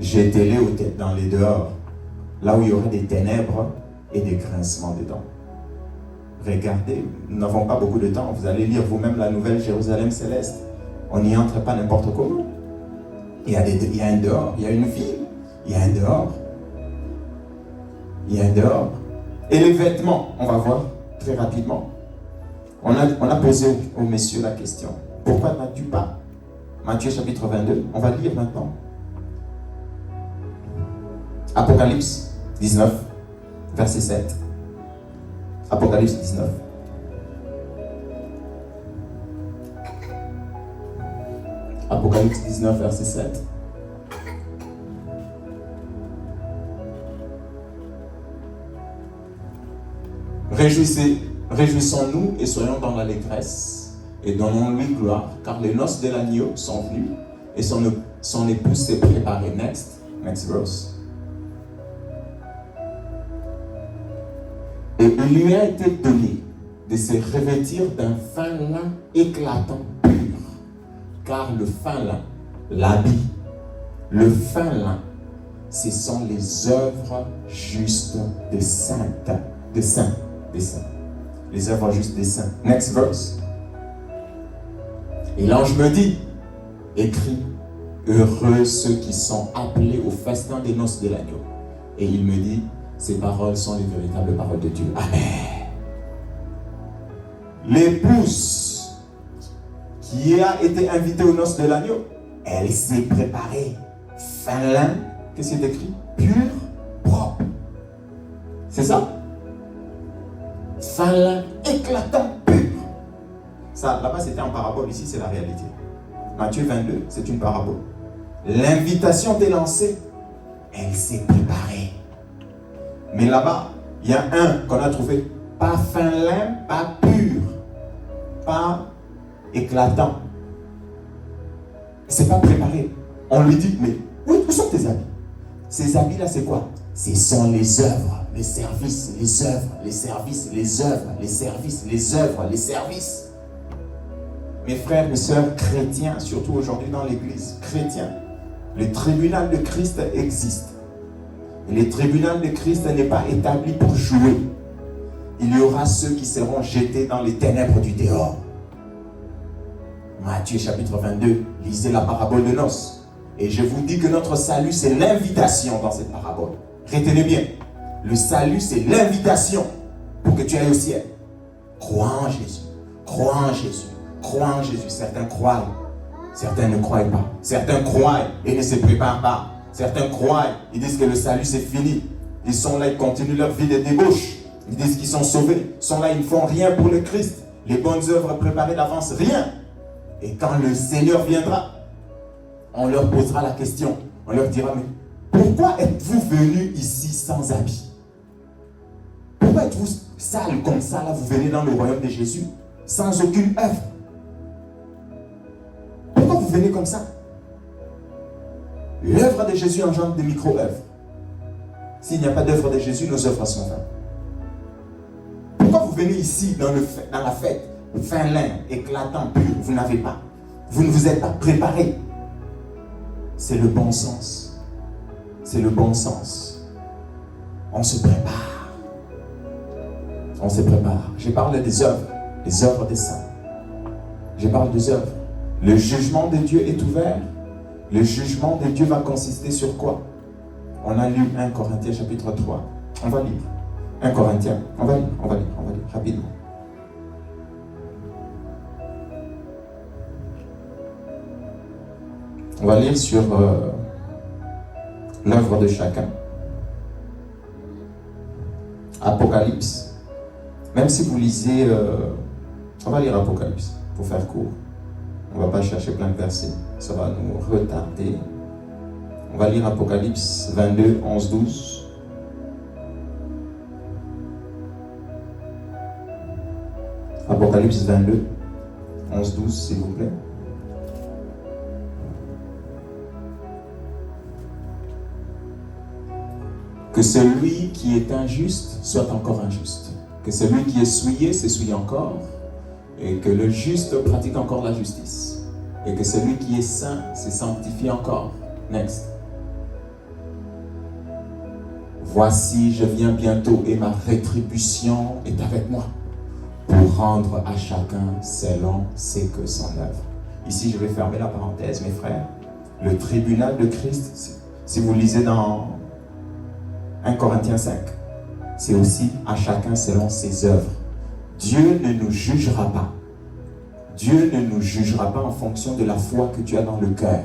Jetez-les dans les dehors, là où il y aura des ténèbres et des grincements de dents. Regardez, nous n'avons pas beaucoup de temps. Vous allez lire vous-même la nouvelle Jérusalem céleste. On n'y entre pas n'importe comment. Il y a un dehors, il y a une ville, il y a un dehors. Il y a un dehors. Et les vêtements, on va voir très rapidement. On a posé aux messieurs la question. Pourquoi n'as-tu pas? Matthieu chapitre 22, on va lire maintenant. Apocalypse 19, verset 7. Apocalypse 19. Apocalypse 19, verset 7. Réjouissons-nous et soyons dans l'allégresse et donnons-lui gloire, car les noces de l'agneau sont venues et son épouse s'est préparée. Next verse. Et il lui a été donné de se revêtir d'un fin lin éclatant pur, car le fin lin l'habille. Le fin lin ce sont les œuvres justes des saintes, des saints. Les œuvres justes des saints. Next verse. Et l'ange me dit, écris, heureux ceux qui sont appelés au festin des noces de l'agneau. Et il me dit, ces paroles sont les véritables paroles de Dieu. Amen. L'épouse qui a été invitée aux noces de l'agneau, elle s'est préparée. Fin lin, qu'est-ce qui est écrit? Pur, propre. C'est ça? Fin lin, éclatant, pur. Ça, là-bas, c'était en parabole. Ici, c'est la réalité. Matthieu 22, c'est une parabole. L'invitation t'est lancée. Elle s'est préparée. Mais là-bas, il y a un qu'on a trouvé. Pas fin lin, pas pur. Pas éclatant. C'est pas préparé. On lui dit, mais où sont tes habits? Ces habits-là, c'est quoi? Ce sont les œuvres, les services, les œuvres, les services, les œuvres, les services, les œuvres, les services. Mes frères, mes sœurs chrétiens, surtout aujourd'hui dans l'église chrétienne, le tribunal de Christ existe. Et le tribunal de Christ n'est pas établi pour jouer. Il y aura ceux qui seront jetés dans les ténèbres du dehors. Matthieu chapitre 22, lisez la parabole de noces. Et je vous dis que notre salut, c'est l'invitation dans cette parabole. Retenez bien, le salut, c'est l'invitation pour que tu ailles au ciel. Crois en Jésus, crois en Jésus, crois en Jésus. Certains croient, certains ne croient pas. Certains croient et ne se préparent pas. Certains croient, ils disent que le salut, c'est fini. Ils sont là, ils continuent leur vie de débauche. Ils disent qu'ils sont sauvés. Ils sont là, ils ne font rien pour le Christ. Les bonnes œuvres préparées d'avance, rien. Et quand le Seigneur viendra, on leur posera la question. On leur dira, mais pourquoi êtes-vous venus ici sans habit? Pourquoi êtes-vous sale comme ça, là, vous venez dans le royaume de Jésus, sans aucune œuvre? Pourquoi vous venez comme ça? L'œuvre de Jésus engendre des micro-œuvres. S'il n'y a pas d'œuvre de Jésus, nos œuvres sont vaines. Pourquoi vous venez ici dans la fête, fin lin, éclatant, pur? Vous n'avez pas. Vous ne vous êtes pas préparé. C'est le bon sens. C'est le bon sens. On se prépare. On se prépare. Je parle des œuvres des saints. Je parle des œuvres. Le jugement de Dieu est ouvert. Le jugement de Dieu va consister sur quoi? On a lu 1 Corinthiens chapitre 3. On va lire. 1 Corinthiens. On va lire rapidement. On va lire sur l'œuvre de chacun. Apocalypse. Même si vous lisez, on va lire Apocalypse pour faire court. On ne va pas chercher plein de versets. Ça va nous retarder. On va lire Apocalypse 22, 11, 12. Apocalypse 22, 11, 12, s'il vous plaît. Que celui qui est injuste soit encore injuste. Que celui qui est souillé se souille encore. Et que le juste pratique encore la justice. Et que celui qui est saint se sanctifie encore. Next. Voici, je viens bientôt et ma rétribution est avec moi pour rendre à chacun selon ce que son œuvre. Ici, je vais fermer la parenthèse, mes frères. Le tribunal de Christ, si vous lisez dans 1 Corinthiens 5, c'est aussi à chacun selon ses œuvres. Dieu ne nous jugera pas. Dieu ne nous jugera pas en fonction de la foi que tu as dans le cœur.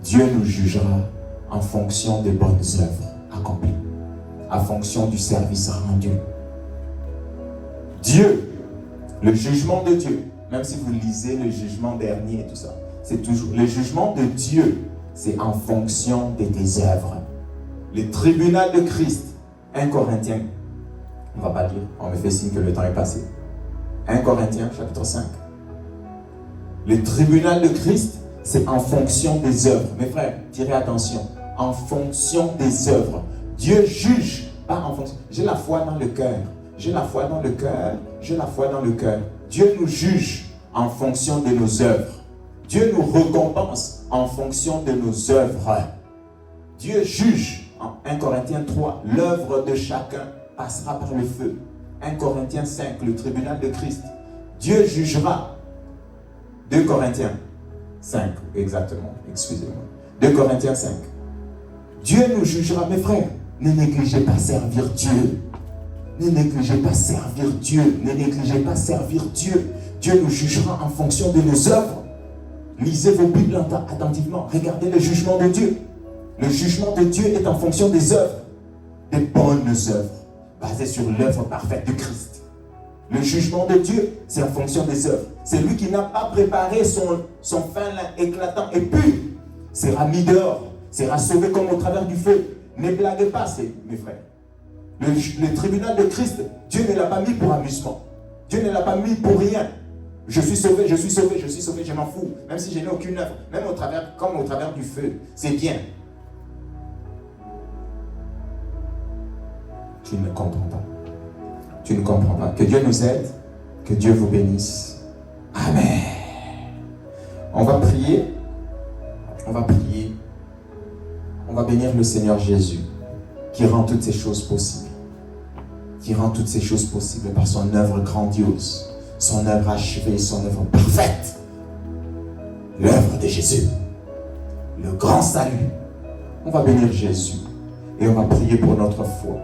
Dieu nous jugera en fonction des bonnes œuvres accomplies, en fonction du service rendu. Dieu, le jugement de Dieu, même si vous lisez le jugement dernier et tout ça, c'est toujours le jugement de Dieu, c'est en fonction de tes œuvres. Le tribunal de Christ, 1 Corinthiens, on ne va pas lire, on me fait signe que le temps est passé. 1 Corinthiens, chapitre 5. Le tribunal de Christ, c'est en fonction des œuvres. Mes frères, tirez attention. En fonction des œuvres. Dieu juge, pas en fonction. J'ai la foi dans le cœur. J'ai la foi dans le cœur. J'ai la foi dans le cœur. Dieu nous juge en fonction de nos œuvres. Dieu nous récompense en fonction de nos œuvres. Dieu juge, en 1 Corinthiens 3, l'œuvre de chacun passera par le feu. 1 Corinthiens 5, le tribunal de Christ. Dieu jugera. 2 Corinthiens 5, exactement, excusez-moi. 2 Corinthiens 5. Dieu nous jugera, mes frères. Ne négligez pas servir Dieu. Ne négligez pas servir Dieu. Ne négligez pas servir Dieu. Dieu nous jugera en fonction de nos œuvres. Lisez vos Bibles attentivement. Regardez le jugement de Dieu. Le jugement de Dieu est en fonction des œuvres. Des bonnes œuvres, basées sur l'œuvre parfaite de Christ. Le jugement de Dieu, c'est en fonction des œuvres. C'est lui qui n'a pas préparé son fin lin éclatant et pur sera mis dehors, sera sauvé comme au travers du feu. Ne blaguez pas, mes frères. Le tribunal de Christ, Dieu ne l'a pas mis pour amusement. Dieu ne l'a pas mis pour rien. Je suis sauvé, je suis sauvé, je suis sauvé, je m'en fous. Même si je n'ai aucune œuvre, même comme au travers du feu, c'est bien. Tu ne comprends pas. Tu ne comprends pas. Que Dieu nous aide, que Dieu vous bénisse. Amen. On va prier. On va prier. On va bénir le Seigneur Jésus, qui rend toutes ces choses possibles. Qui rend toutes ces choses possibles par son œuvre grandiose, son œuvre achevée, son œuvre parfaite. L'œuvre de Jésus. Le grand salut. On va bénir Jésus et on va prier pour notre foi.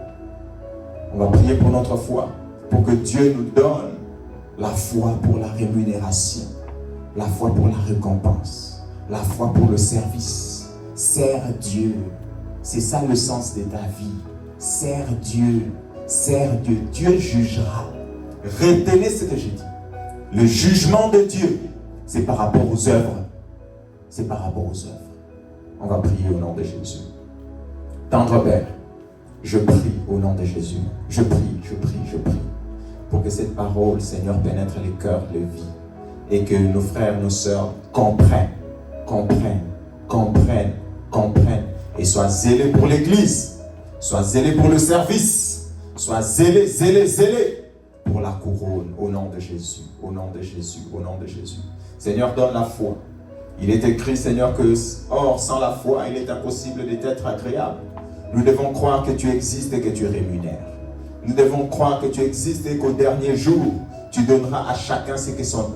On va prier pour notre foi, pour que Dieu nous donne la foi pour la rémunération, la foi pour la récompense, la foi pour le service. Sers Dieu. C'est ça le sens de ta vie. Sers Dieu. Sers Dieu. Dieu jugera. Retenez ce que j'ai dit. Le jugement de Dieu, c'est par rapport aux œuvres. C'est par rapport aux œuvres. On va prier au nom de Jésus. Tendre Père, je prie au nom de Jésus. Je prie, je prie, je prie. Pour que cette parole, Seigneur, pénètre les cœurs de vie. Et que nos frères, nos sœurs comprennent. Et soient zélés pour l'Église. Soient zélés pour le service. Soient zélés pour la couronne. Au nom de Jésus. Au nom de Jésus. Au nom de Jésus. Seigneur, donne la foi. Il est écrit, Seigneur, que or, sans la foi, il est impossible d'être agréable. Nous devons croire que tu existes et que tu rémunères. Nous devons croire que tu existes et qu'au dernier jour, tu donneras à chacun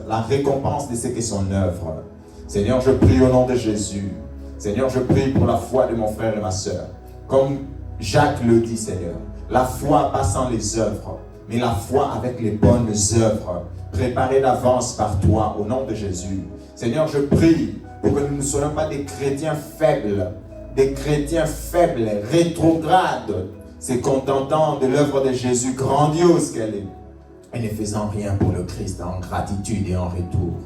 la récompense de ce qu'est son œuvre. Seigneur, je prie au nom de Jésus. Seigneur, je prie pour la foi de mon frère et ma sœur. Comme Jacques le dit, Seigneur, la foi pas sans les œuvres, mais la foi avec les bonnes œuvres, préparées d'avance par toi, au nom de Jésus. Seigneur, je prie pour que nous ne soyons pas des chrétiens faibles, rétrogrades, se contentant de l'œuvre de Jésus grandiose qu'elle est, et ne faisant rien pour le Christ en gratitude et en retour.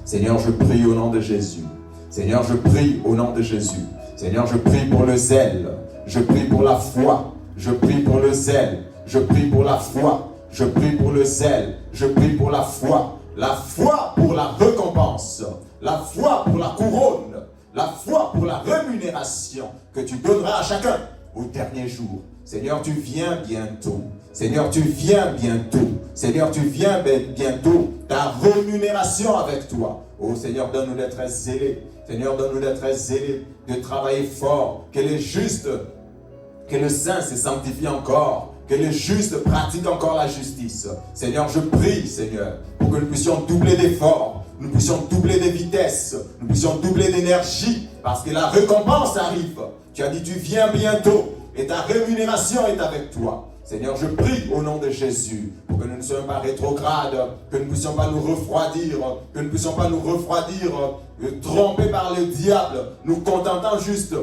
Seigneur, je prie au nom de Jésus. Seigneur, je prie au nom de Jésus. Seigneur, je prie pour le zèle. Je prie pour la foi. Je prie pour le zèle. Je prie pour la foi. Je prie pour le zèle. Je prie pour la foi. La foi pour la récompense. La foi pour la couronne. La foi pour la rémunération que tu donneras à chacun au dernier jour. Seigneur, tu viens bientôt. Seigneur, tu viens bientôt. Seigneur, tu viens bientôt. Ta rémunération avec toi. Oh Seigneur, donne-nous d'être zélés. Seigneur, donne-nous d'être zélés, de travailler fort. Que les justes, que le saint se sanctifie encore. Que les justes pratiquent encore la justice. Seigneur, je prie, Seigneur, pour que nous puissions doubler d'efforts. Nous puissions doubler de vitesse. Nous puissions doubler d'énergie. Parce que la récompense arrive. Tu as dit, tu viens bientôt. Et ta rémunération est avec toi. Seigneur, je prie au nom de Jésus pour que nous ne soyons pas rétrogrades, que nous ne puissions pas nous refroidir, trompés par le diable, nous contentant juste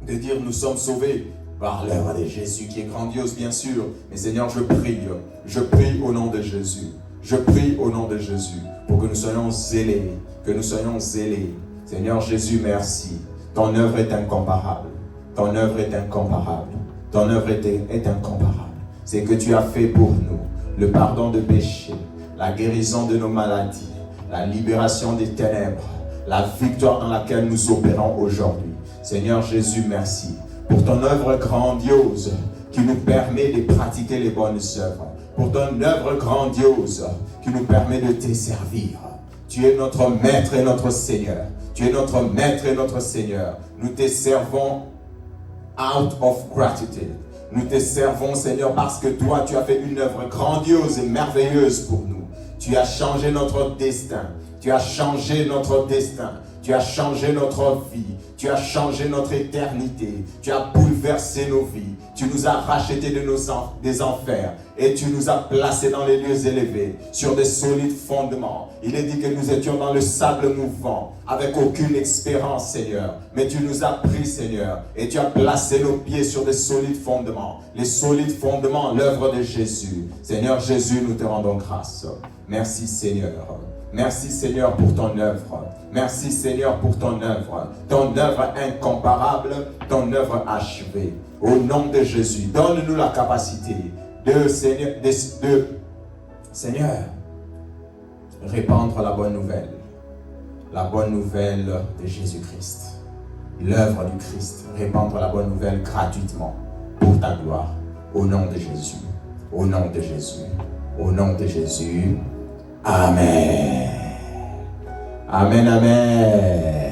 de dire nous sommes sauvés par l'œuvre de Jésus qui est grandiose bien sûr. Mais Seigneur, je prie au nom de Jésus. Je prie au nom de Jésus pour que nous soyons zélés, Seigneur Jésus, merci. Ton œuvre est incomparable. Ton œuvre est incomparable. Ton œuvre est incomparable. C'est que tu as fait pour nous le pardon de péché, la guérison de nos maladies, la libération des ténèbres, la victoire dans laquelle nous opérons aujourd'hui. Seigneur Jésus, merci pour ton œuvre grandiose qui nous permet de pratiquer les bonnes œuvres. Pour ton œuvre grandiose qui nous permet de te servir. Tu es notre maître et notre Seigneur. Tu es notre maître et notre Seigneur. Nous te servons out of gratitude. Nous te servons, Seigneur, parce que toi, tu as fait une œuvre grandiose et merveilleuse pour nous. Tu as changé notre destin. Tu as changé notre destin. Tu as changé notre vie. Tu as changé notre éternité. Tu as bouleversé nos vies. Tu nous as rachetés des enfers. Et tu nous as placés dans les lieux élevés, sur des solides fondements. Il est dit que nous étions dans le sable mouvant, avec aucune espérance, Seigneur. Mais tu nous as pris, Seigneur, et tu as placé nos pieds sur des solides fondements. Les solides fondements, l'œuvre de Jésus. Seigneur Jésus, nous te rendons grâce. Merci, Seigneur. Merci, Seigneur, pour ton œuvre. Merci, Seigneur, pour ton œuvre. Ton œuvre incomparable, ton œuvre achevée. Au nom de Jésus, donne-nous la capacité Seigneur, répandre la bonne nouvelle de Jésus-Christ, l'œuvre du Christ, répandre la bonne nouvelle gratuitement pour ta gloire, au nom de Jésus, au nom de Jésus, au nom de Jésus. Amen. Amen, amen.